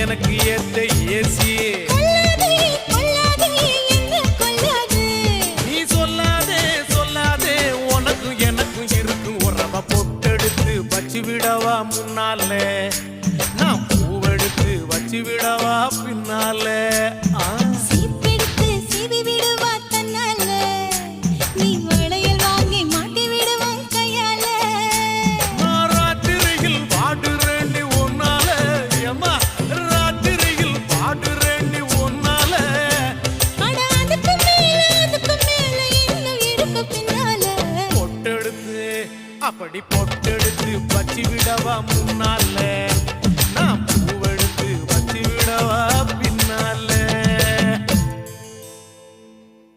எனக்கு ஏத்த ஏசி. நீ சொல்லாதே சொல்லாதே உனக்கும் எனக்கும் இருக்கும் உறவ பொட்டெடுத்து வச்சு விடவா முன்னால, நான் பூவெடுத்து வச்சு விடவா பின்னால. அப்படி பொட்டெடுத்து வச்சு விடவா முன்னால.